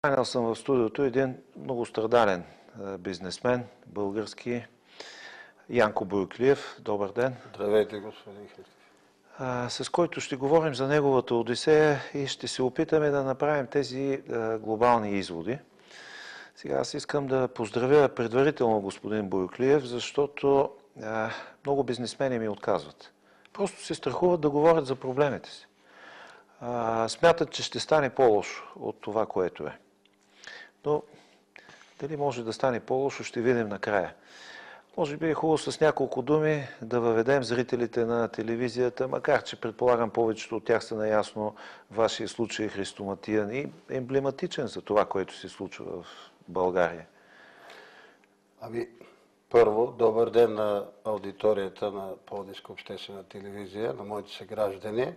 Канял съм в студиото един многострадален бизнесмен, български, Янко Бойоклиев. Добър ден. Здравейте, господин Христов. С който ще говорим за неговата одисея и ще се опитаме да направим тези глобални изводи. Сега аз искам да поздравя предварително господин Бойоклиев, защото много бизнесмени ми отказват. Просто се страхуват да говорят за проблемите си. Смятат, че ще стане по-лошо от това, което е. Но дали може да стане по-лошо, ще видим накрая. Може би е хубаво с няколко думи да въведем зрителите на телевизията, макар че предполагам повечето от тях са наясно вашия случай христоматиен и емблематичен за това, което се случва в България. Първо, добър ден на аудиторията на Пловдивска обществена телевизия, на моите съграждани.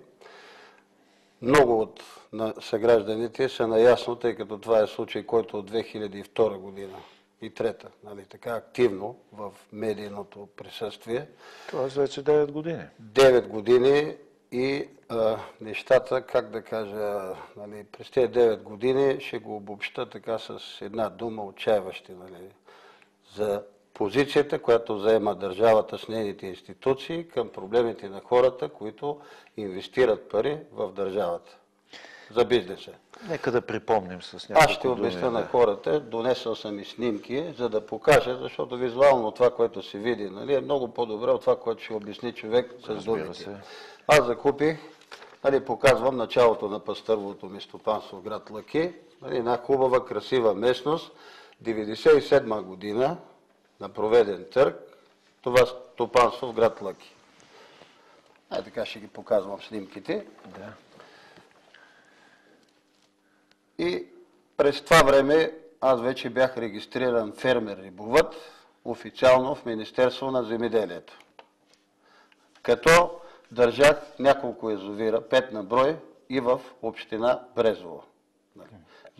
Много от съгражданите са наясно, тъй като това е случай, който от 2002 година и трета, така активно в медийното присъствие. Това е вече 9 години. 9 години и нещата, как да кажа, през тези 9 години ще го обобща така с една дума, отчаяващи, за позицията, която заема държавата с нейните институции към проблемите на хората, които инвестират пари в държавата. За бизнеса. Нека да припомним с няколко думи. Аз ще обясня на хората, донесъл съм и снимки, за да покажа, защото визуално това, което се види, е много по-добре от това, което ще обясни човек с думите. Аз закупих, показвам началото на пастървото ми стопанство в град Лъки, една хубава, красива местност, 1997 година, на проведен търг, това стопанство в град Лъки. Така ще ги показвам снимките. Да. И през това време аз вече бях регистриран фермер-рибовъд официално в Министерство на земеделието. Като държах няколко язовира, 5 на брой, и в община Брезово.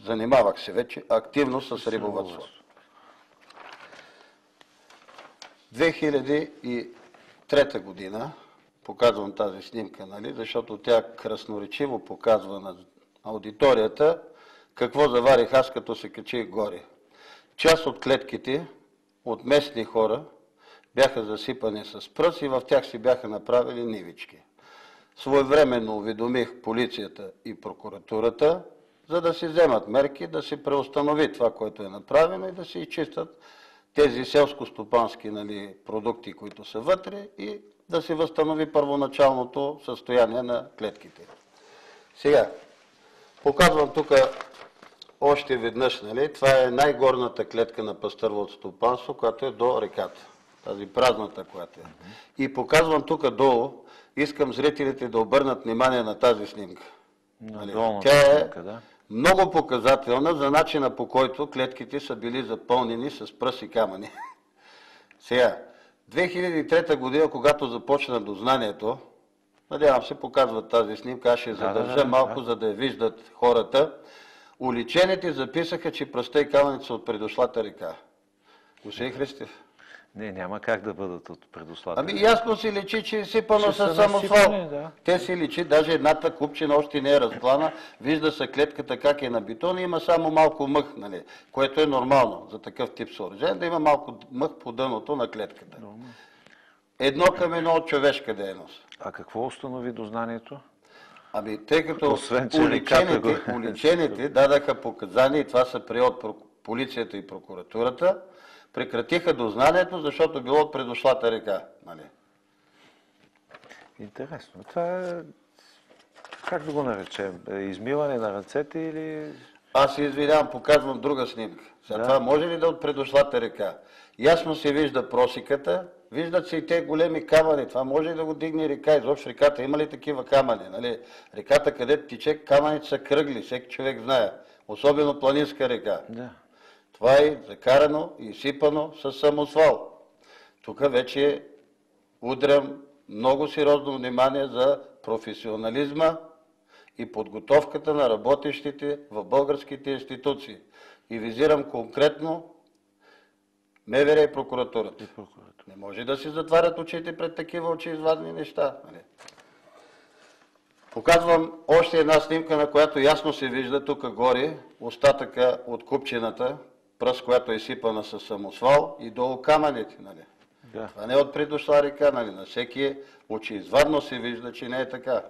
Занимавах се вече активно с рибовъдство. 2003 година, показвам тази снимка, защото тя красноречиво показва на аудиторията какво заварих аз, като се качих горе. Част от клетките от местни хора бяха засипани с пръст и в тях си бяха направили нивички. Своевременно уведомих полицията и прокуратурата, за да си вземат мерки, да се преустанови това, което е направено и да се изчистят тези селско-стопански продукти, които са вътре, и да се възстанови първоначалното състояние на клетките. Сега, показвам тук още веднъж, това е най-горната клетка на пастървото стопанство, която е до реката. Тази празната, която е. И показвам тук долу, искам зрителите да обърнат внимание на тази снимка. Тя е много показателна за начина, по който клетките са били запълнени с пръст и камъни. Сега, 2003 година, когато започна дознанието, надявам се показват тази снимка, аз ще задържа малко, за да я виждат хората. Уличените записаха, че пръста и камъните са от предошлата река. Господин Христев? Не, няма как да бъдат от предослата. Ясно си личи, че е сипано с самосвал. Те си личи, даже едната купчина още не е разклана, вижда се клетката как е на бетон и има само малко мъх, което е нормално за такъв тип съоръжение, да има малко мъх по дъното на клетката. Едно към едно от човешка дейност. А какво установи дознанието? Тъй като уличените дадаха показания, и това са прие от полицията и прокуратурата, прекратиха дознанието, защото било от предошлата река. Интересно. Това е, как да го наречем? Измиване на ръцете или... Аз се извинявам, показвам друга снимка. Това може ли да е от предошлата река? Ясно се вижда просиката, виждат се и те големи камъни. Това може ли да го дигне река? Изобщо реката има ли такива камъни? Реката, където тече, камъните са кръгли, всеки човек знае. Особено планинска река. Това е закарано и изсипано с самосвал. Тук вече удрям много сериозно внимание за професионализма и подготовката на работещите в българските институции. И визирам конкретно МВР и прокуратурата. Не може да си затварят очите пред такива очеизвадни неща. Показвам още една снимка, на която ясно се вижда тук горе остатъка от купчината, пръст, която е сипана с самосвал и долу камъните. Нали? Да. Това не е от придошла река, нали? На всеки очеизвадно се вижда, че не е така.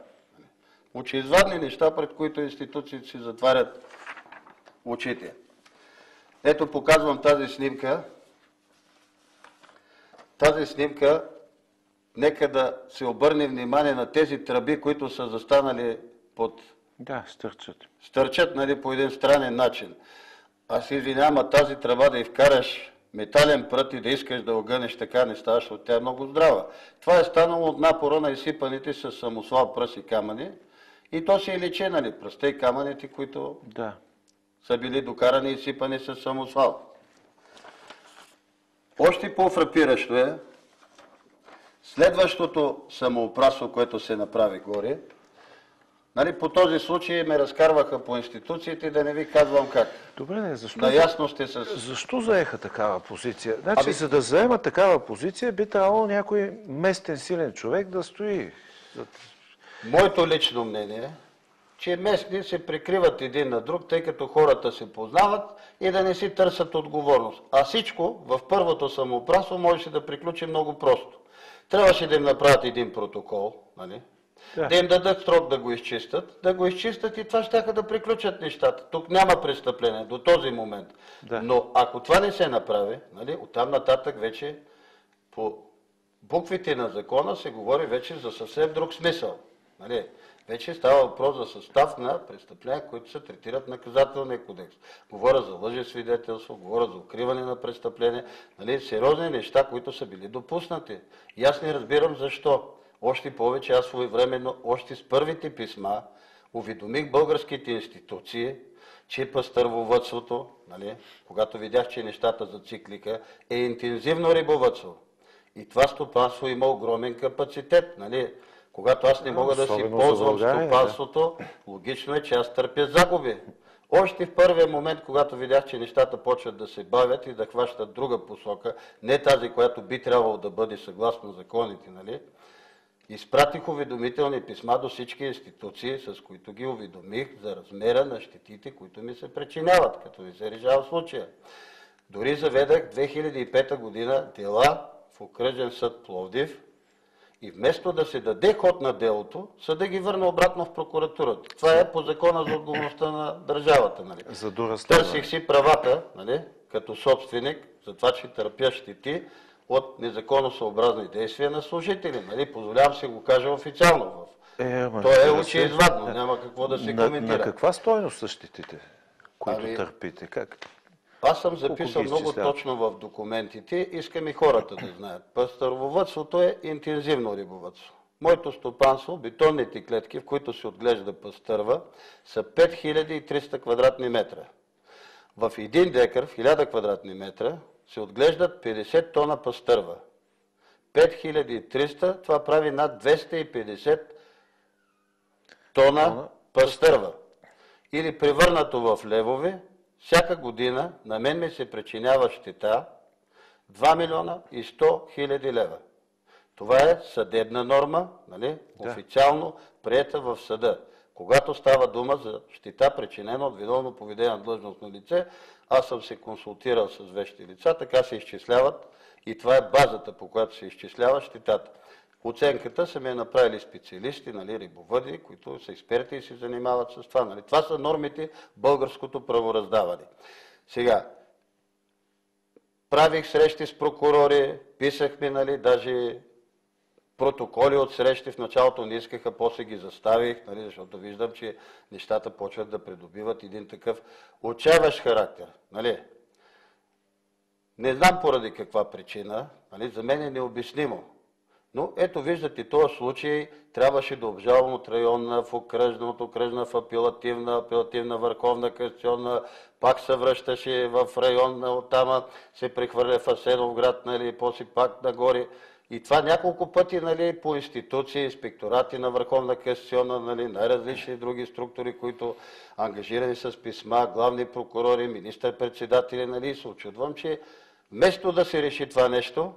Очеизвадни неща, пред които институциите си затварят очите. Ето показвам тази снимка. Тази снимка, нека да се обърне внимание на тези тръби, които са застанали под... Да, стърчат. Стърчат, нали, по един странен начин. Аз извинявам, тази тръба да й вкараш метален прът и да искаш да огънеш, така не ставаш, защото тя е много здрава. Това е станало от напора на изсипаните с самосвал пръст и камъни. И то се личи, нали, пръста и камъните, които са били докарани и изсипани с самосвал. Още по-фрапиращо е следващото самоуправство, което се направи горе. Нали, по този случай ме разкарваха по институциите, да не ви казвам как. Добре, защо? Наясно сте с... Защо заеха такава позиция? Значи, за да заема такава позиция, би трябвало някой местен силен човек да стои. Моето лично мнение е, че местни се прикриват един на друг, тъй като хората се познават и да не си търсят отговорност. А всичко в първото самоуправство можеше да приключи много просто. Трябваше да им направят един протокол, нали? Да им дадат срок да го изчистят и това щяха да приключат нещата. Тук няма престъпление до този момент. Да. Но ако това не се направи, нали, оттам нататък вече по буквите на закона се говори вече за съвсем друг смисъл. Нали? Вече става въпрос за състав на престъпления, които се третират наказателния кодекс. Говоря за лъжесвидетелство, говоря за укриване на престъпления, нали? Сериозни неща, които са били допуснати. И аз не разбирам защо. Още повече аз своевременно, още с първите писма, уведомих българските институции, че пастървовъдството, нали, когато видях, че нещата зациклиха, е интензивно рибовъдство. И това стопанство има огромен капацитет. Нали. Когато аз не мога да си ползвам стопанството, логично е, че аз търпя загуби. Още в първия момент, когато видях, че нещата почват да се бавят и да хващат друга посока, не тази, която би трябвало да бъде съгласно законите, нали, изпратих уведомителни писма до всички институции, с които ги уведомих за размера на щетите, които ми се причиняват, като ви се решава случая. Дори заведах 2005 година дела в окръжен съд Пловдив и вместо да се даде ход на делото, съда ги върна обратно в прокуратурата. Това е по закона за отговорността на държавата. Нали. Търсих си правата, нали, като собственик, за това, че търпя щети от незаконосъобразни действия на служители. Нали? Позволявам се го кажа официално. То е очеизвадно, няма какво да се коментира. На каква стойност са щетите, които търпите? Как? Аз съм записал много точно в документите, искам и хората да знаят. Пастървовъдството е интензивно рибовъдство. Моето стопанство, бетонните клетки, в които се отглежда пастърва, са 5300 квадратни метра. В 1 декар, в 1000 квадратни метра, се отглеждат 50 тона пастърва. 5300, това прави над 250 тона пастърва. Или превърнато в левове, всяка година на мен ми се причинява щета 2 милиона и 100 хиляди лева. Това е съдебна норма, нали? Официално приета в съда. Когато става дума за щета, причинена от виновно поведение на длъжностно лице, аз съм се консултирал с вещи лица, така се изчисляват и това е базата, по която се изчислява щетата. Оценката са ми направили специалисти, нали, рибовъди, които са експерти и се занимават с това. Нали. Това са нормите в българското правораздаване. Сега, правих срещи с прокурори, писахме, нали, даже протоколи от срещи, в началото не искаха, после ги заставих, нали, защото виждам, че нещата почват да придобиват един такъв отчаяващ характер. Нали. Не знам поради каква причина, нали, за мен е необяснимо. Но ето виждате, този случай трябваше да обжалвам от районна в окръжна, от окръжна в апелативна, върховна, касационна, пак се връщаше в районна, оттама се прехвърля в Асеновград, нали, после пак нагоре. И това няколко пъти, нали, по институции, инспекторати на Върховна касационна, нали, най-различни други структури, които ангажирани с писма, главни прокурори, министър-председатели, нали, се очудвам, че вместо да се реши това нещо,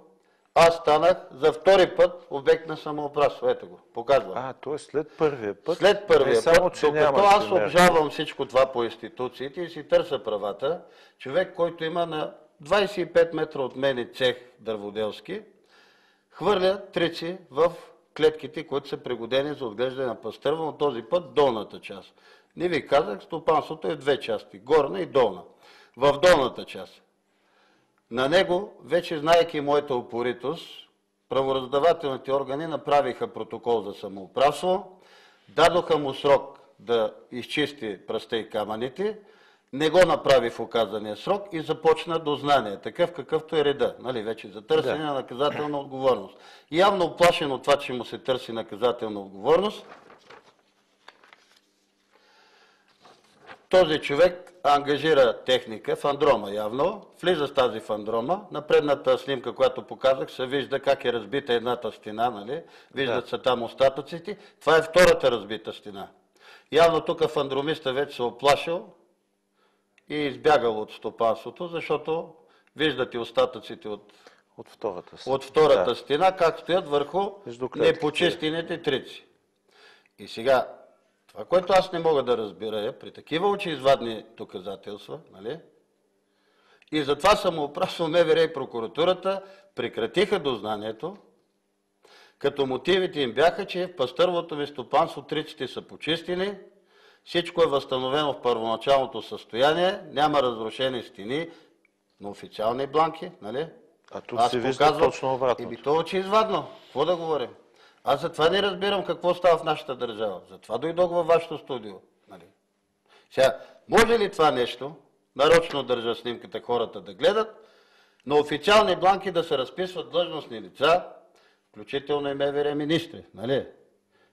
аз станах за втори път обект на самоуправство. Ето го, показвам. т.е. след първия път. След първия не само, път, че докато нямаше аз мерки. обжалвам всичко това по институциите и си търся правата, човек, който има на 25 метра от мен цех дърводелски, хвърля трици в клетките, които са пригодени за отглеждане на пастърва, но този път долната част. Не ви казах, стопанството е в две части, горна и долна. В долната част. На него, вече знаейки моята упоритост, правораздавателните органи направиха протокол за самоуправство, дадоха му срок да изчисти пръста и камъните, не го направи в указания срок и започна дознание, такъв какъвто е реда, нали, вече за търсене на наказателна отговорност. Явно оплашен от това, че му се търси наказателна отговорност, този човек ангажира техника, фандрома явно, влиза с тази фандрома. На предната снимка, която показах, се вижда как е разбита едната стена, нали? Виждат се там остатъците. Това е втората разбита стена. Явно тук фандромиста вече се оплашил и избягал от стопанството, защото виждате остатъците от втората стена, как стоят върху непочистените трици. И сега, това, което аз не мога да разбера е, при такива очеизвадни доказателства, нали? И затова самоуправство МВР и прокуратурата прекратиха дознанието, като мотивите им бяха, че в пастървото ви стопанство триците са почистили, всичко е възстановено в първоначалното състояние, няма разрушени стени на официални бланки, нали? А тук се вижда точно обратното. То е очеизвадно. Какво да говорим? Аз затова не разбирам какво става в нашата държава. Затова дойдох във вашето студио. Нали? Сега, може ли това нещо, нарочно държа снимката хората да гледат, на официални бланки да се разписват длъжностни лица, включително и МВР министри, нали?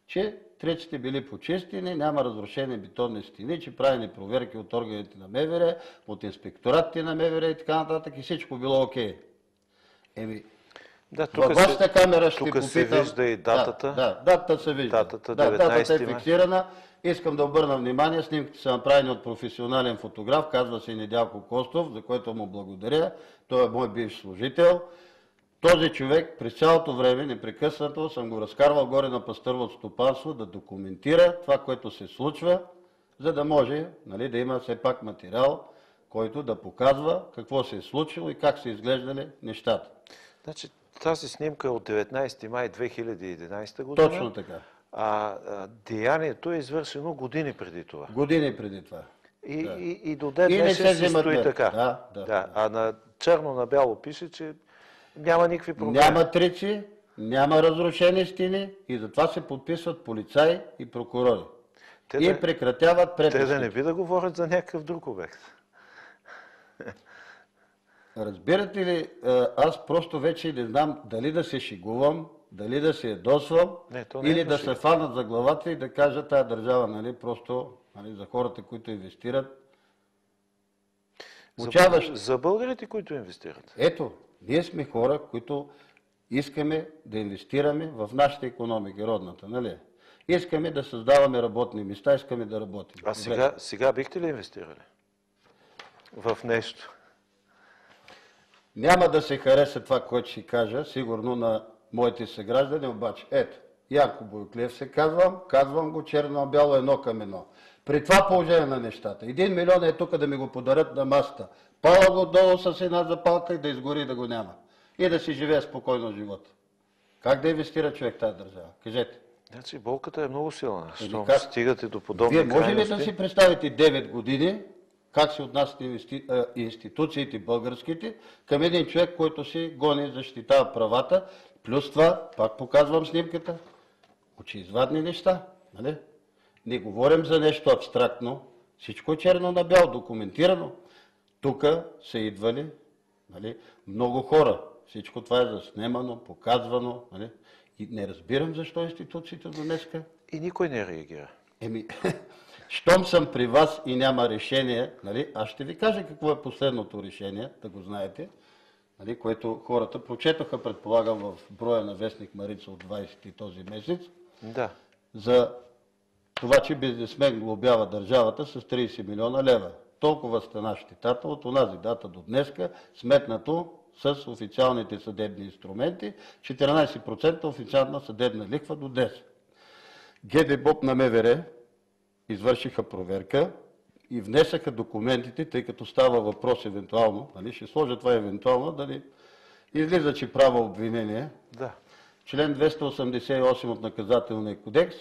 Че триците били почистени, няма разрушени бетонни стени, че правени проверки от органите на МВР, от инспекторатите на МВР и така нататък и всичко било окей. Във вашата камера ще попитам... Тук се вижда и датата. Да, датата се вижда. Датата е фиксирана. Искам да обърна внимание, снимките са направени от професионален фотограф, казва се Недялко Костов, за което му благодаря. Той е мой бивш служител. Този човек през цялото време, непрекъснато, съм го разкарвал горе на пастървото стопанство да документира това, което се случва, за да може, нали, да има все пак материал, който да показва какво се е случило и как са изглеждали нещата. Значи, тази снимка е от 19 май 2011 година. Точно така. Деянието е извършено години преди това. Години преди това. И до ден днешен си стои така. А на черно на бяло пише, че няма никакви проблеми. Няма трици, няма разрушени стени и затова се подписват полицаи и прокурори. И прекратяват преписките. Те да не би да говорят за някакъв друг обект. Разбирате ли, аз просто вече не знам дали да се шегувам, дали да се ядосвам, или да се фанат за главата и да кажа тая държава, нали, просто, нали, за хората, които инвестират. За българите, които инвестират. Ето, ние сме хора, които искаме да инвестираме в нашата икономика, родната, нали? Искаме да създаваме работни места, искаме да работим. А сега бихте ли инвестирали в нещо? Няма да се хареса това, което ще кажа, сигурно на моите съграждани, обаче ето, Янко Бойоклиев се казвам го черно на бяло, едно към едно. При това положение на нещата, 1 милион е тук да ми го подарят на масата. Пала го долу с една запалка и да изгори да го няма. И да си живее спокойно живота. Как да инвестира човек в тази държава? Кажете. Значи болката е много силна. Щом стигате до подобни крайности. Вие може ли да си представите 9 години как се отнасят институциите българските към един човек, който си гони, защитава правата, плюс това, пак показвам снимката, очеизвадни неща, нали? Не говорим за нещо абстрактно, всичко е черно на бяло, документирано. Тук са идвали, нали, много хора, всичко това е заснемано, показвано, нали? И не разбирам защо институциите до днеска. И никой не реагира. Щом съм при вас и няма решение, нали, аз ще ви кажа какво е последното решение, да го знаете, нали, което хората прочетоха, предполагам, в броя на вестник Марица от 20 този месец, да. за това, че бизнесмен глобява държавата с 30 милиона лева. Толкова стана щетата от онази дата до днеска, сметнато с официалните съдебни инструменти, 14% официална съдебна лихва до днес. ГДБОП на МВР извършиха проверка и внесаха документите, тъй като става въпрос евентуално, нали, ще сложа това евентуално, да ни излиза, че права обвинение. Да. Член 288 от Наказателния кодекс,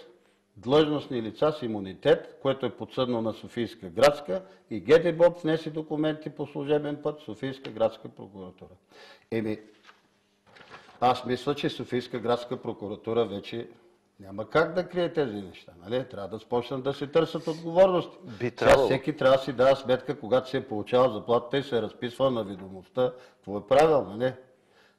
длъжностни лица с имунитет, което е подсъдно на Софийска градска, и ГДБОП внесе документи по служебен път Софийска градска прокуратура. Аз мисля, че Софийска градска прокуратура вече няма как да крие тези неща. Нали? Трябва да започнат да се търсят отговорности. Сега всеки трябва да си дава сметка, когато се е получавал заплатата и се е разписвал на ведомостта. Това е правилно, не?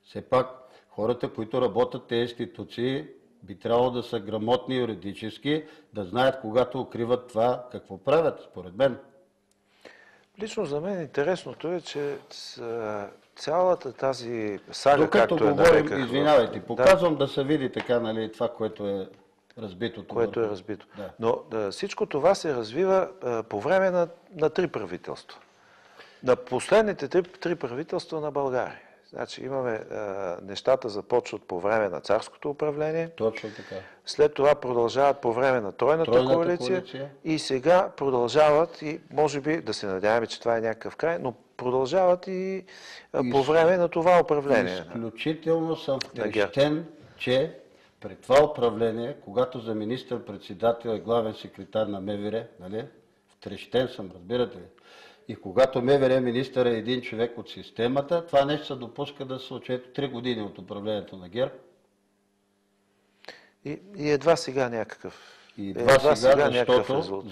Все пак хората, които работят в тези институции, би трябвало да са грамотни юридически, да знаят, когато укриват това, какво правят, според мен. Лично за мен интересното е, че цялата тази сага, докато както говорим, извинявайте, показвам да се види така, нали, това, което е разбито. Което е разбито. Да. Но всичко това се развива по време на три правителства. На последните три правителства на България. Значи имаме нещата започват по време на царското управление. Точно така. След това продължават по време на Тройната коалиция. И сега продължават и може би да се надяваме, че това е някакъв край, но продължават и по време на това управление. Изключително съм втрещен, че при това управление, когато за министър-председател е главен секретар на МВР, нали? Втрещен съм, разбирате ли? И когато МВР министър е един човек от системата, това нещо се допуска да се случи 3 години от управлението на ГЕРБ. И едва сега някакъв. И едва сега,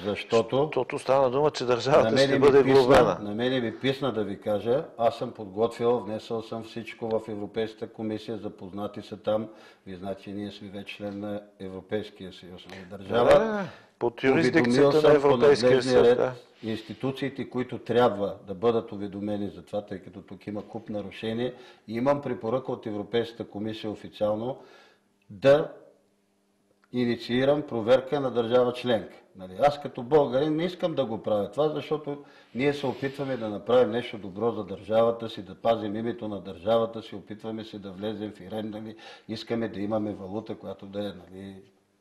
защото стана дума, че държавата ще бъде глобена. На мене ми писна да ви кажа, аз съм подготвил, внесъл съм всичко в Европейската комисия, запознати са там. Вие знаете, че ние сме вече член на Европейския съюз на държава. Под юрисдикцията на Европейския съюз. Институциите, които трябва да бъдат уведомени за това, тъй като тук има куп нарушения, и имам препоръка от Европейската комисия официално да инициирам проверка на държава членка. Аз като българин не искам да го правя това, защото ние се опитваме да направим нещо добро за държавата си, да пазим името на държавата си, опитваме се да влезем в Ирен, искаме да имаме валута, която да е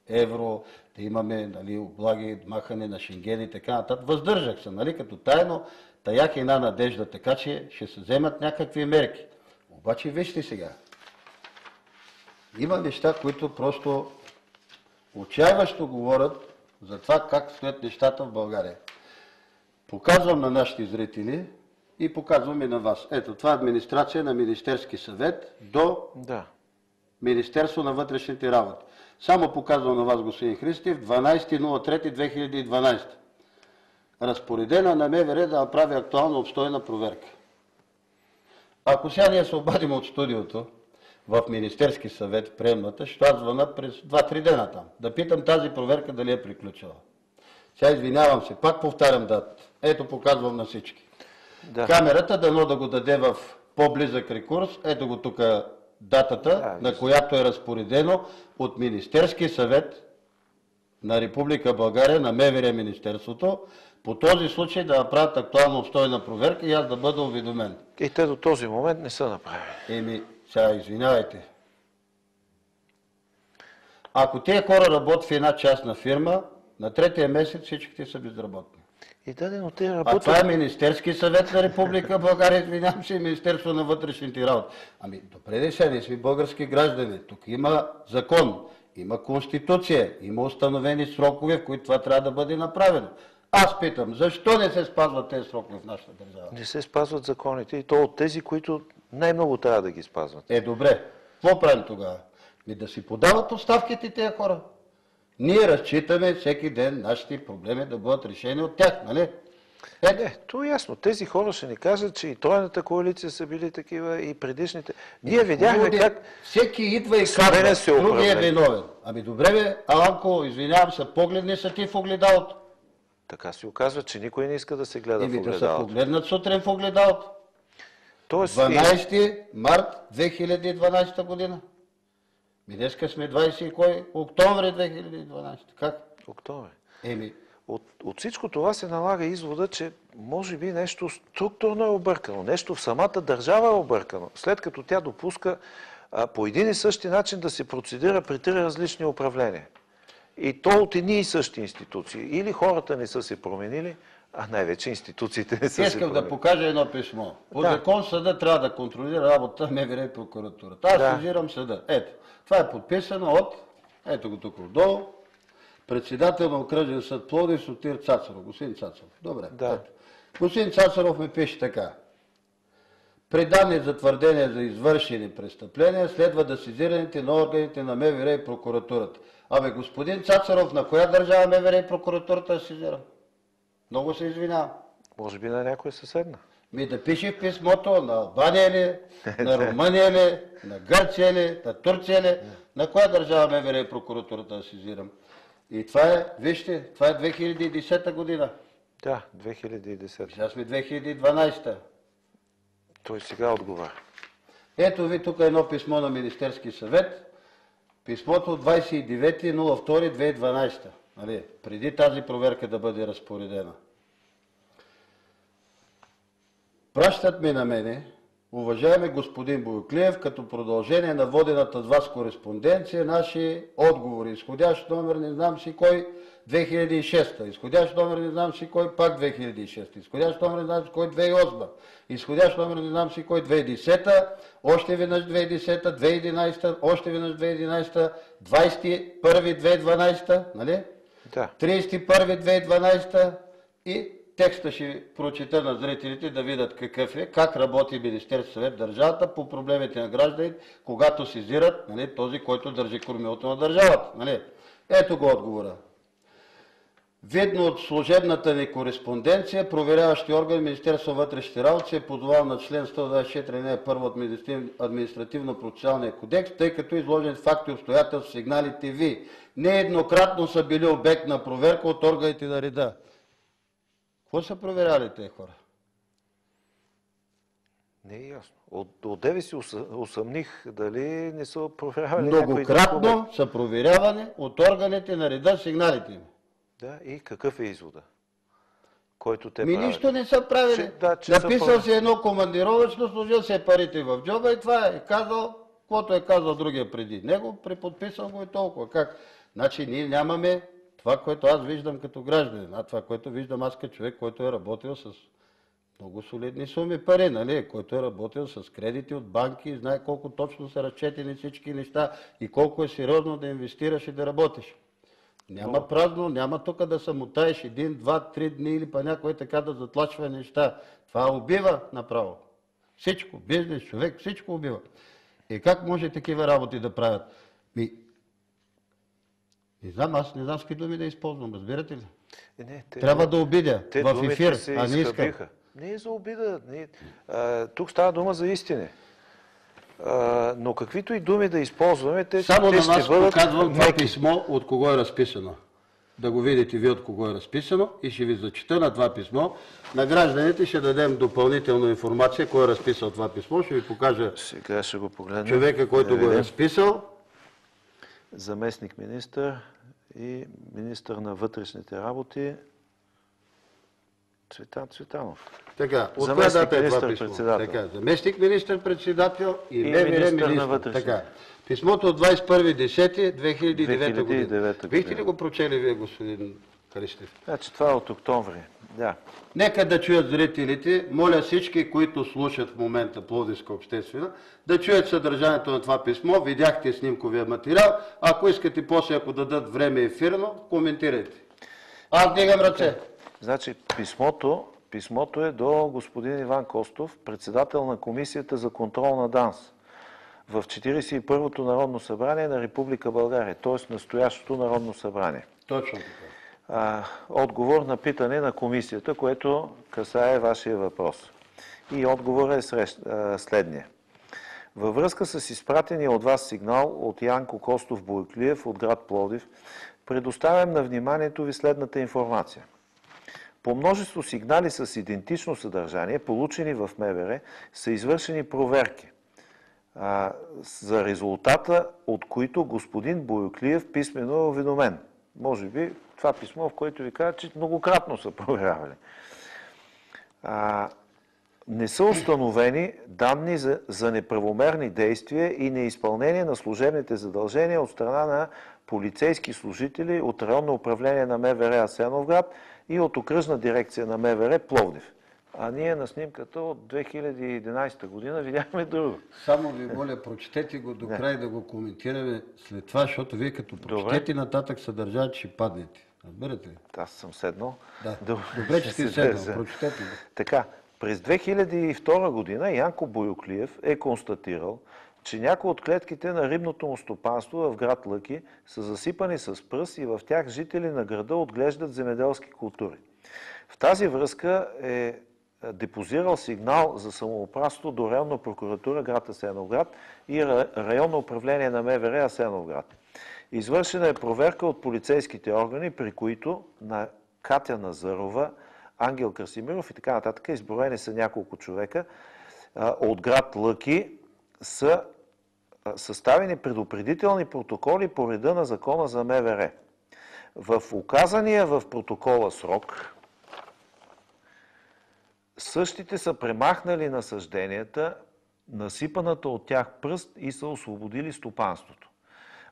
евро, да имаме облаги, махане на Шенген и така нататък. Въздържах се, като тайно, таях една надежда, така че ще се вземат някакви мерки. Обаче вижте сега, има неща, които просто отчайващо говорят за това как стоят нещата в България. Показвам на нашите зрители и показвам и на вас. Ето, това е администрация на Министерски съвет до Министерство на вътрешните работи. Само показвам на вас, господин Христев, 12.03.2012. Разпоредена на МВР да направи актуална обстойна проверка. Ако сега ние се обадим от студиото в Министерски съвет в приемната, ще аз звъна през 2-3 дена там. Да питам тази проверка дали е приключила. Сега извинявам се, пак повтарям датата. Ето показвам на всички. Камерата дано да го даде в по-близък рекурс. Ето го тук датата, на която е разпоредено от Министерски съвет на Република България, на МВР Министерството, по този случай да направят актуална обстойна проверка и аз да бъда уведомен. И те до този момент не са направили. Сега извинявайте. Ако тези хора работят в една частна фирма, на 3-тия месец всичките са безработни. А това е Министерски съвет на Република България, извинявам се, Министерство на вътрешните работи. Добре, сега ние сме български граждани. Тук има закон, има конституция, има установени срокове, в които това трябва да бъде направено. Аз питам, защо не се спазват тези срокове в нашата държава? Не се спазват законите и то от тези, които най-много трябва да ги спазват. Добре. Какво правим тогава? Да си подават оставките тези хора. Ние разчитаме всеки ден нашите проблеми да бъдат решени от тях, нали? То е ясно. Тези хора ще ни кажат, че и Тройната коалиция са били такива, и предишните. Ние видяхме как всеки идва и казва, другия е виновен. Добре бе, Аланко, извинявам се, погледни са ти в огледалото. Така се оказва, че никой не иска да се гледа в огледалото. Да се погледнат сутрин в огледалото. 12 март 2012 година. Днеска сме 20 октомври 2012. Как? Октомври. От всичко това се налага извода, че може би нещо структурно е объркано, нещо в самата държава е объркано, след като тя допуска по един и същи начин да се процедира при три различни управления. И то от едни и същи институции. Или хората не са се променили, а най-вече институциите не са се променили. Искам да покажа едно писмо. По закон съда трябва да контролира работа МВР и прокуратурата. Аз сезирам съда. Ето, това е подписано от, ето го тук отдолу, председател на окръжен съд Пловдив Сотир Цацаров. Господин Цацаров. Добре. Да. Господин Цацаров ми пише така. При данни за твърдения за извършени престъпления следва да сезираните на органите на МВР и прокуратурата. Абе, господин Цацаров, на коя държава МВР и прокуратурата сезира? Много се извинявам. Може би на някой съседна. Ми да пише в писмото на Албания ли, на Румъния ли, на Гърция ли, на Турция ли, на коя държава МВР и прокуратурата да сезирам. И това е, вижте, това е 2010 година. Да, 2010. Сега сме 2012. Той сега отговаря. Ето ви тук едно писмо на Министерски съвет. Писмото от 29.02.2012. Нали, преди тази проверка да бъде разпоредена. Пращат ми на мене, уважаеми господин Бояклиев, като продължение на водената с вас кореспонденция, наши отговори. Изходящ номер не знам си кой 2006, изходящ номер не знам си кой пак 2006, изходящ номер не знам си кой 2008, изходящ номер не знам си кой 2010, още веднъж 2010, 2011, още веднъж 2011, 21.2012, нали? Да. 31.2012 и текста ще прочита на зрителите да видят какъв е, как работи Министерски съвет държавата по проблемите на гражданите, когато сезират, нали, този, който държи кормилото на държавата. Нали. Ето го отговора. Видно от служебната ни кореспонденция, проверяващи орган Министерство вътрешните работи се е позовал на член 124 ал. 1 от Административно-процесуалния кодекс, тъй като изложен факти и обстоятелства сигналите ви нееднократно са били обект на проверка от органите на реда. Какво са проверяли тези хора? Не е ясно. От деве си усъмних дали не са проверявали многократно са проверявани от органите на реда сигналите им. Да, и какъв е извода, който те правят? Нищо не са правили. Написал си едно командировъчно, служил се парите в джоба и това е казал, каквото е казал другия преди него, преподписал го и толкова. Как? Значи ние нямаме това, което аз виждам като гражданин, а това, което виждам аз като човек, който е работил с много солидни суми пари, нали? Който е работил с кредити от банки и знае колко точно са разчетени всички неща и колко е сериозно да инвестираш и да работиш. Няма празно, няма тук да се мутаеш 1, 2, 3 дни или па някой така да затлачва неща. Това убива направо. Всичко, бизнес, човек, всичко убива. И как може такива работи да правят? Не знам, аз не знам с какви думи да използвам, разбирате ли? Трябва да обидя в ефир, а не искам. Не е за обида. Тук става дума за истини. Но каквито и думи да използваме, те ще бъдат... Само на нас показвам това писмо, от кого е разписано. Да го видите ви от кого е разписано и ще ви зачита на това писмо. На гражданите ще дадем допълнителна информация, кой е разписал това писмо. Ще ви покажа сега ще го погледнем. Човека, който го е разписал. Заместник министър и министър на вътрешните работи Цветан Цветанов. Така, от коя дата е това писмо? Така, заместник министър-председател и МВР министър. Така. Писмото от 21.10.2009 година. Бихте ли го прочели вие, господин Христев? Значи това е от октомври. Да. Нека да чуят зрителите, моля всички, които слушат в момента Пловдивска обществена, да чуят съдържанието на това писмо. Видяхте снимковия материал. Ако искате после, ако дадат време ефирно, коментирайте. Аз дигам ръце. Значи писмото е до господин Иван Костов, председател на Комисията за контрол на ДАНС в 41-то Народно събрание на Република България, т.е. настоящото Народно събрание. Точно така. Отговор на питане на комисията, което касае вашия въпрос. И отговорът е следния. Във връзка с изпратения от вас сигнал от Янко Костов Бояклиев от град Пловдив, предоставям на вниманието ви следната информация. По множество сигнали с идентично съдържание, получени в МВР, са извършени проверки, за резултата, от които господин Бояклиев писмено е уведомен. Може би това писмо, в което ви казва, че многократно са проверявали. Не са установени данни за неправомерни действия и неизпълнение на служебните задължения от страна на полицейски служители от Районно управление на МВР Асеновград и от Окръжна дирекция на МВР Пловдив. А ние на снимката от 2011 година видяхме друго. Само ви моля, прочетете го до край да го коментираме след това, защото вие като прочетете нататък съдържанието ще паднете. Разбирате ли? Аз съм седнал. Да. Добре, че сте седнал. Прочетете го. Така, през 2002 година Янко Боюклиев е констатирал, че някои от клетките на рибното му стопанство в град Лъки са засипани с пръст и в тях жители на града отглеждат земеделски култури. В тази връзка е депозирал сигнал за самоуправство до Районна прокуратура град Асеновград и Районно управление на МВР Асеновград. Извършена е проверка от полицейските органи, при които на Катя Назарова, Ангел Красимиров и така нататък, изброени са няколко човека, от град Лъки са съставени предупредителни протоколи по реда на Закона за МВР. В указания в протокола срок същите са премахнали насажденията, насипаната от тях пръст и са освободили стопанството.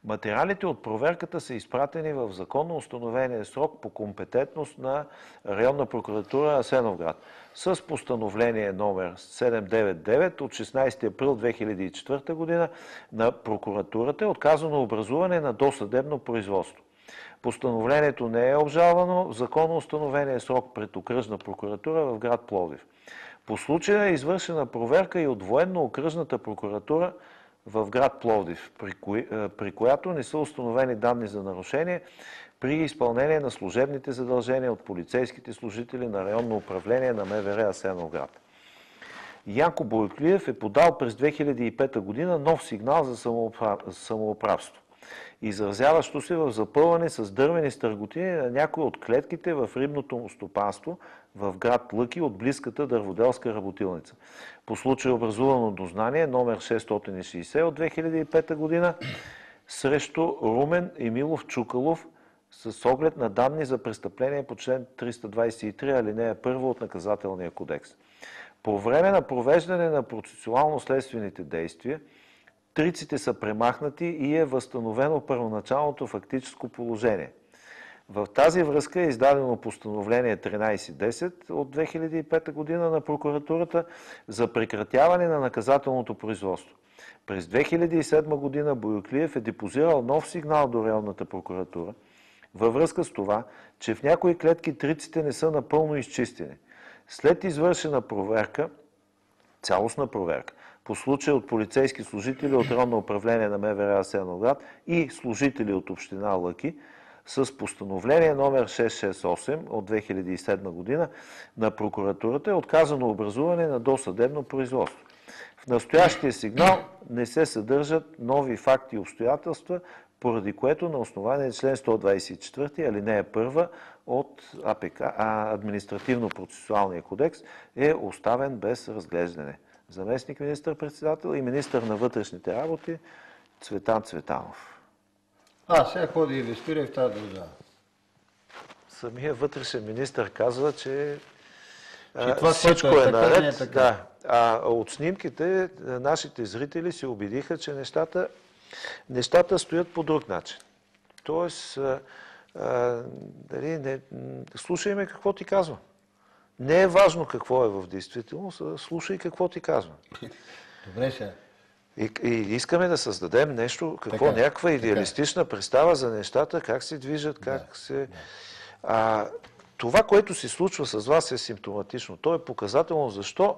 Материалите от проверката са изпратени в законно установения срок по компетентност на Районна прокуратура Асеновград с постановление номер 799 от 16 април 2004 година на прокуратурата е отказано образуване на досъдебно производство. Постановлението не е обжалвано в законно установения срок пред Окръжна прокуратура в град Пловдив. По случая е извършена проверка и от Военно-окръжната прокуратура в град Пловдив, при която не са установени данни за нарушение при изпълнение на служебните задължения от полицейските служители на Районно управление на МВР Асеновград. Янко Боюклиев е подал през 2005 година нов сигнал за самоуправство, изразяващо се в запълване с дървени стърготини на някои от клетките в рибното му стопанство в град Лъки от близката дърводелска работилница. По случай образувано дознание номер 660 от 2005 година срещу Румен Емилов Чукалов с оглед на данни за престъпление по член 323 алинея 1 от Наказателния кодекс. По време на провеждане на процесуално-следствените действия триците са премахнати и е възстановено първоначалното фактическо положение. В тази връзка е издадено постановление 1310 от 2005 година на прокуратурата за прекратяване на наказателното производство. През 2007 година Боюклиев е депозирал нов сигнал до Районната прокуратура във връзка с това, че в някои клетки триците не са напълно изчистени. След извършена проверка, цялостна проверка, по случай от полицейски служители от Районно управление на МВР Асеновград и служители от община Лъки, с постановление номер 668 от 2007 година на прокуратурата е отказано образуване на досъдебно производство. В настоящия сигнал не се съдържат нови факти и обстоятелства, поради което на основание член 124 алинея 1 от АПК, Административно-процесуалния кодекс е оставен без разглеждане. Заместник министър-председател и министър на вътрешните работи Цветан Цветанов. Сега ходи и инвестира в тази държава. Самия вътрешен министър казва, че това, всичко е наред. не е така. Да. От снимките нашите зрители се убедиха, че нещата стоят по друг начин. Тоест, слушай какво ти казва. Не е важно какво е в действителност, слушай какво ти казва. Добре сега. И искаме да създадем нещо, някаква идеалистична представа за нещата, как се движат, как се... Това, което се случва с вас е симптоматично. То е показателно защо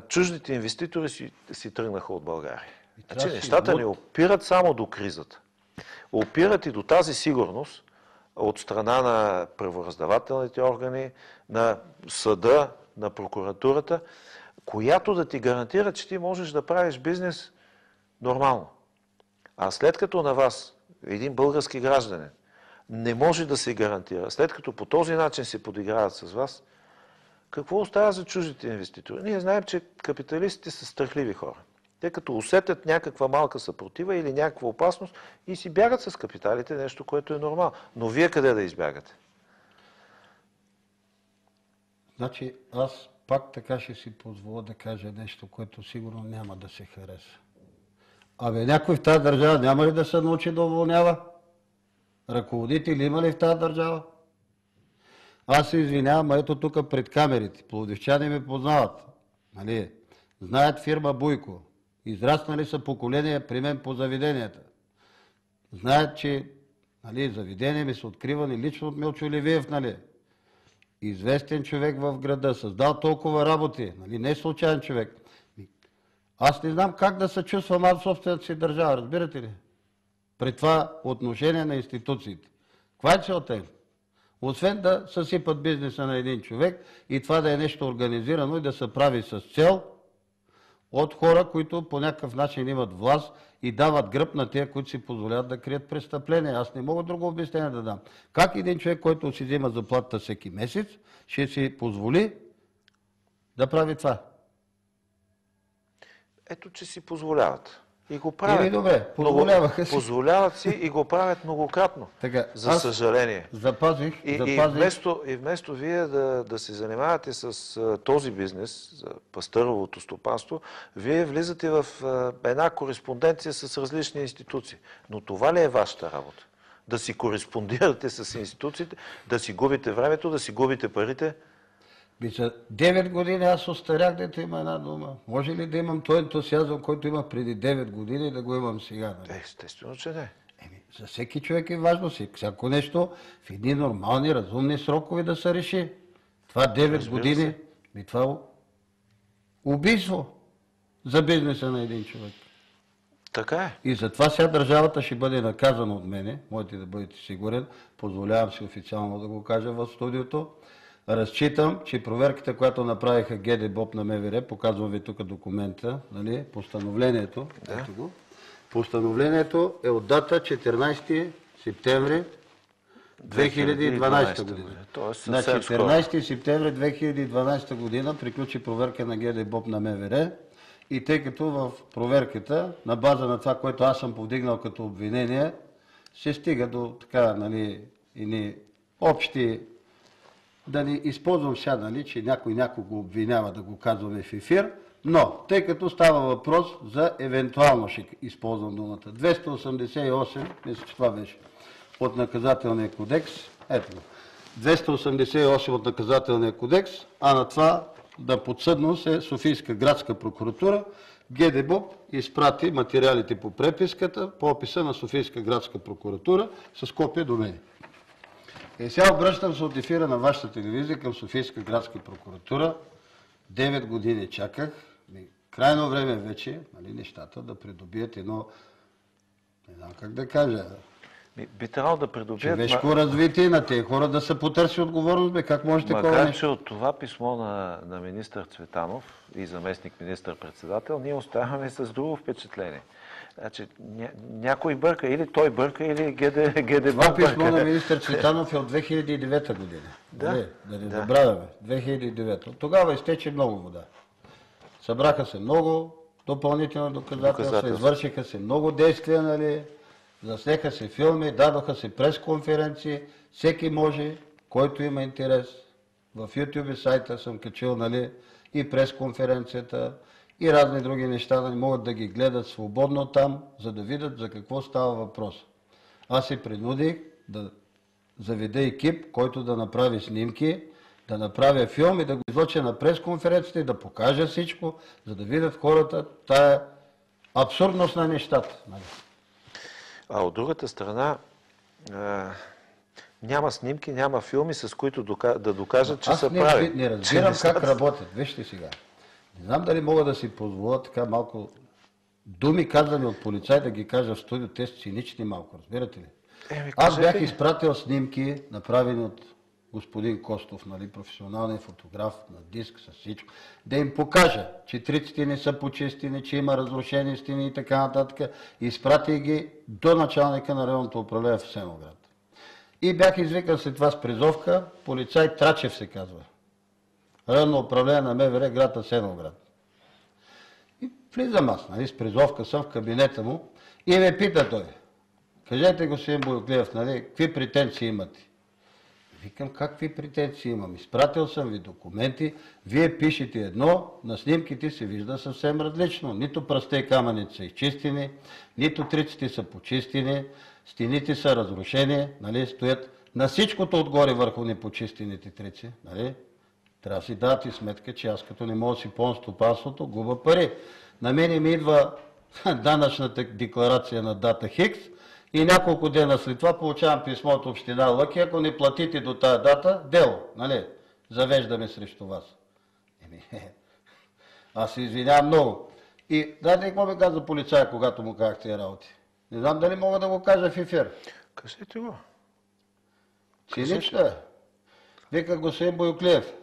чуждите инвеститори си тръгнаха от България. Значи нещата не опират само до кризата. Опират и до тази сигурност от страна на правораздавателните органи, на съда, на прокуратурата, която да ти гарантира, че ти можеш да правиш бизнес нормално. А след като на вас, един български гражданин, не може да се гарантира, след като по този начин се подиграват с вас, какво остава за чуждите инвеститори? Ние знаем, че капиталистите са страхливи хора. Те като усетят някаква малка съпротива или някаква опасност и си бягат с капиталите, нещо, което е нормално. Но вие къде да избягате? Значи аз пак така ще си позволя да кажа нещо, което сигурно няма да се хареса. Абе, някой в тази държава няма ли да се научи да уволнява? Ръководители има ли в тази държава? Аз се извинявам, а ето тук пред камерите. Пловдивчани ме познават. Нали? Знаят фирма Буйко. Израснали са поколения при мен по заведенията. Знаят, че заведения ми са откривани лично от Милчо Левиев. Нали? Известен човек в града, създал толкова работи. Нали? Не е случайен човек. Аз не знам как да се чувствам аз в собствената си държава, разбирате ли? При това отношение на институциите. Каква е целта им? Освен да съсипат бизнеса на един човек и това да е нещо организирано и да се прави с цел от хора, които по някакъв начин имат власт и дават гръб на тези, които си позволяват да крият престъпления. Аз не мога друго обяснение да дам. Как един човек, който си взима заплатата всеки месец, ще си позволи да прави това? Ето, че си позволяват. И го правят. Добре, позволяваха си. Позволяват си и го правят многократно. Така, за съжаление. Запазих. И вместо вие да се занимавате с този бизнес, за пастъровото стопанство, вие влизате в една кореспонденция с различни институции. Но това ли е вашата работа? Да си кореспондирате с институциите, да си губите времето, да си губите парите? За 9 години аз остарях, дето има една дума. Може ли да имам този ентусиазъм, който имах преди 9 години, да го имам сега? Нали? Естествено, че не. За всеки човек е важно всяко нещо в едни нормални, разумни срокове да се реши. Това 9 години, това е убийство за бизнеса на един човек. Така е. И затова сега държавата ще бъде наказана от мене, можете да бъдете сигурен, позволявам си официално да го кажа в студиото. Разчитам, че проверката, която направиха ГДБОП на МВР, показвам ви тук документа, нали, постановлението, ето го. Постановлението е от дата 14 септември 2012 година. На 14 септември 2012 година приключи проверка на ГДБОП на МВР и тъй като в проверката, на база на това, което аз съм повдигнал като обвинение, се стига до така, нали, едни общи. Да не използвам сега, нали, че някой го обвинява да го казваме в ефир, но тъй като става въпрос за евентуално, ще използвам думата, 288, мисля, че това беше от наказателния кодекс, ето го, 288 от наказателния кодекс, а на това да подсъдност е Софийска градска прокуратура, ГДБОП изпрати материалите по преписката по описа на Софийска градска прокуратура с копия до мен. И сега обръщам се от ефира на вашата телевизия към Софийска градска прокуратура. 9 години чаках. Крайно време вече, нали, нещата да придобият едно, не знам как да кажа, би трябвало да придобият човешко развитие на тези хора, да се потърси отговорност. Как може такова нещо? Макар че от това писмо на министър Цветанов и заместник министър-председател, ние оставаме с друго впечатление. Значи, някой бърка, или той бърка, или ГДБОП бърка. Това писмо на министър Цветанов е от 2009 година. Да не забравяме. 2009. Тогава изтече много вода. Събраха се много допълнителни доказателства, извършиха се много действия, нали, заснеха се филми, дадоха се пресконференции. Всеки може, който има интерес. В YouTube сайта съм качил, нали, и пресконференцията, и разни други неща, да не могат да ги гледат свободно там, за да видят за какво става въпрос. Аз се принудих да заведа екип, който да направи снимки, да направя филм и да го излъча на пресконференцията и да покажа всичко, за да видят хората тая абсурдност на нещата. А от другата страна, няма снимки, няма филми, с които да докажат, че са прави. Аз не разбирам как работят. Вижте сега. Не знам дали мога да си позволя така малко думи, казани от полицай, да ги кажа в студио. Те са цинични малко, разбирате ли? Аз бях изпратил снимки, направени от господин Костов, нали, професионален фотограф на диск с всичко, да им покажа, че триците не са почистени, че има разрушени стени и така нататък. Изпратих ги до началника на районното управление в Асеновград. И бях извикан след това с призовка, полицай Трачев се казва. Районно управление на МВР, град Асеновград. И влизам аз, нали, с призовка съм в кабинета му и ме пита той. Кажете, господин Бояклиев, нали, какви претенции имате? Викам, какви претенции имам? Изпратил съм ви документи, вие пишете едно, на снимките се вижда съвсем различно. Нито пръста и камъните са изчистени, нито триците са почистени, стените са разрушени, нали, стоят на всичкото отгоре върху непочистените трици. Нали? Трябва да си давате сметка, че аз като не мога да си помня стопанството, губа пари. На мене ми идва данъчната декларация на дата Хикс и няколко дена след това получавам писмо от община Лъки, ако не платите до тази дата, дело, нали? Завеждаме срещу вас. Аз се извинявам много. И знаете какво ми каза полицая, когато му казах тези работи? Не знам дали мога да го кажа в ефир. Кажете го. Синичко е. Вика господин Бойоклиев,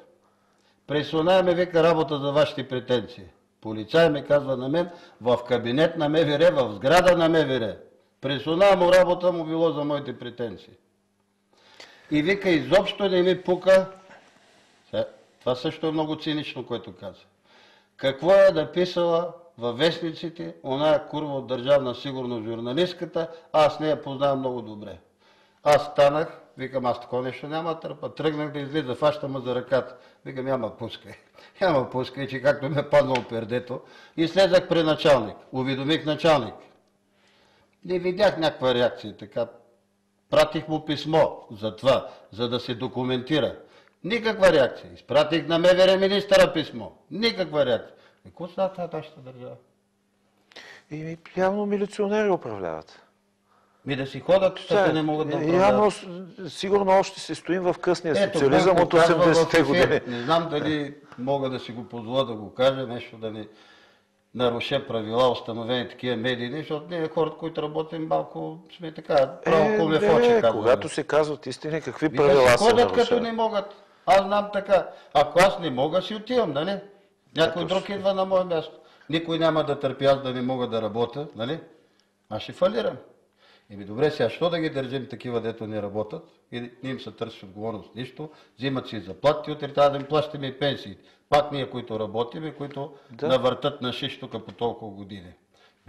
присъединява ме, вика, работа за вашите претенции. Полицай ми казва на мен, в кабинет на МВР, в сграда на МВР. Присъединява му работа му било за моите претенции. И вика, изобщо не ми пука. Това също е много цинично, което каза. Какво е написала във вестниците, оная курва от Държавна сигурност журналистката, аз не я познавам много добре. Аз станах, викам, аз такова нещо няма търпа. Тръгнах да излиза, фаща ме за ръката. Викам, няма пускай. Няма пускай, че както ме паднало пердето. И слезах при началник. Уведомих началник. Не видях някаква реакция. Така. Пратих му писмо за това, за да се документира. Никаква реакция. Изпратих на МВР министъра писмо. Никаква реакция. И какво става това нашата държава? И явно милиционери управляват. Ми да си ходят, защото не могат да управляват. Явно, сигурно още се стоим в късния социализъм от 80-те години. Не знам дали мога да си го позволя да го кажа, нещо да не наруша правила, установени такива медийни, защото ние хората, които работим, малко сме така, право ме в очи. Когато се казват истини, какви правила се ходят като не могат. Аз знам така. Ако аз не мога, си отивам, нали? Някой друг идва на мое място. Никой няма да търпи аз да не мога да работя, нали? Аз ще фалирам. Еми добре, сега, що да ги държим такива, дето не работят и не им се търси отговорност нищо, взимат си заплати, утре трябва да им плащаме и пенсиите. Пак ние, които работим и които навъртат на шиш тук по толкова години.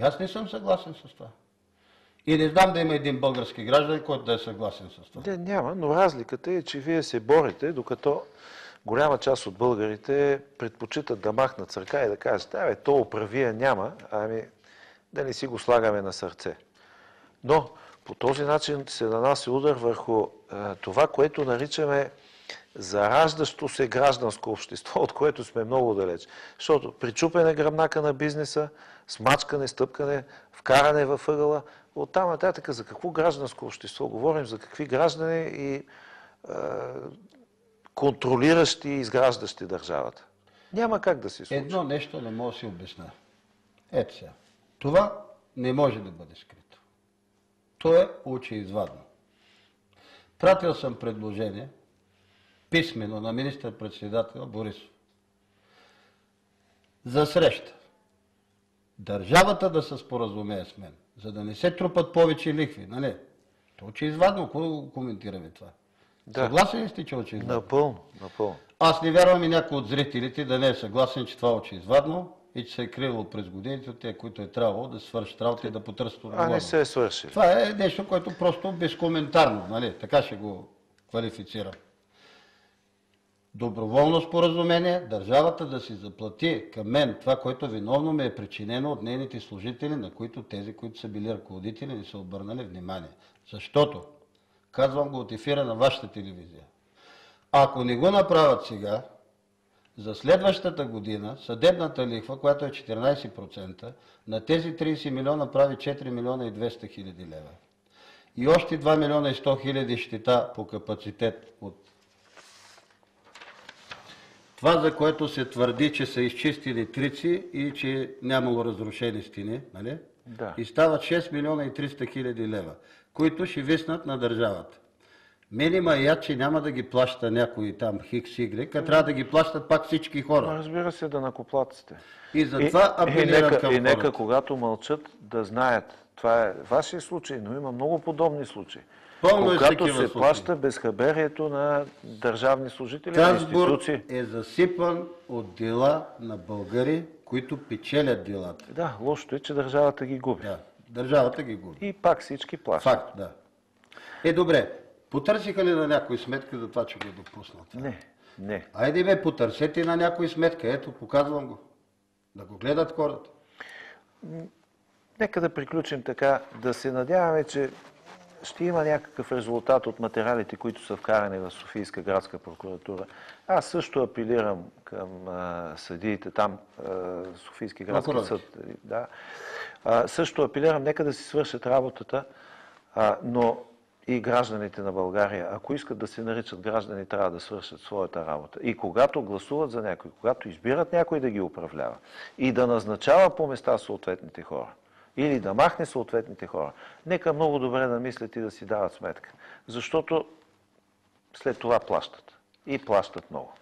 Аз не съм съгласен с това. И не знам да има един български граждан, който да е съгласен с това. Не, няма, но разликата е, че вие се борите, докато голяма част от българите предпочитат да махнат с ръка и да кажат, то управия няма, ами да не си го слагаме на сърце. Но по този начин се нанася удар върху това, което наричаме зараждащо се гражданско общество, от което сме много далеч. Защото причупене гръбнака на бизнеса, смачкане, стъпкане, вкаране във ъгъла, оттам нататък за какво гражданско общество говорим, за какви граждани и контролиращи и изграждащи държавата. Няма как да се случи. Едно нещо не може да си обясня. Ето сега. Това не може да бъде скрито. То е очеизвадно. Пратил съм предложение писмено на министър-председателя Борисов за среща. Държавата да се споразумее с мен, за да не се трупат повече лихви, нали? То очеизвадно, какво го коментираме това? Да. Съгласен ли сте, че очеизвадно? Напълно, напълно. Аз не вярвам и някой от зрителите да не е съгласен, че това е очеизвадно и че се е кривало през годините от тези, които е трябвало да свършат работа и да потърсят отговорност. А не се е свършили. Това е нещо, което просто безкоментарно, нали? Така ще го квалифицирам. Доброволно споразумение, държавата да си заплати към мен това, което виновно ми е причинено от нейните служители, на които тези, които са били ръководители, не са обърнали внимание. Защото, казвам го от ефира на вашата телевизия, ако не го направят сега, за следващата година съдебната лихва, която е 14%, на тези 30 милиона прави 4 милиона и 200 хиляди лева. И още 2 милиона и 100 хиляди щета по капацитет от това, за което се твърди, че са изчистили трици и че нямало разрушени стени, нали? Да. И стават 6 милиона и 300 хиляди лева, които ще виснат на държавата. Мен има яд, че няма да ги плаща някой там хикс игрек, а трябва да ги плащат пак всички хора. Разбира се, данъкоплатците. И затова апелирам към хората. И нека, когато мълчат, да знаят. Това е вашия случай, но има много подобни случаи. Когато се плаща безхаберието на държавни служители, на институции. Е засипан от дела на българи, които печелят делата. Да, лошото е, че държавата ги губи. Да, държавата ги губи. И пак всички плащат. Факт, да. Добре. Потърсиха ли на някой сметка за това, че го е допуснал? Не. Айде бе, потърсете на някой сметка. Ето, показвам го. Да го гледат хората. Нека да приключим така, да се надяваме, че ще има някакъв резултат от материалите, които са вкарани в Софийска градска прокуратура. Аз също апелирам към съдиите там, Софийски градски съд. Да. Също апелирам, нека да си свършат работата, но и гражданите на България, ако искат да се наричат граждани, трябва да свършат своята работа. И когато гласуват за някой, когато избират някой да ги управлява и да назначава по места съответните хора, или да махне съответните хора, нека много добре да мислят и да си дават сметка. Защото след това плащат. И плащат много.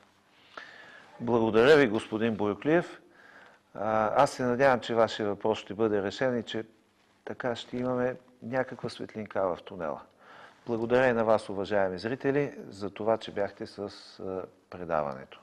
Благодаря ви, господин Буруклиев. Аз се надявам, че вашия въпрос ще бъде решен и че така ще имаме някаква светлинка в тунела. Благодаря и на вас, уважаеми зрители, за това, че бяхте с предаването.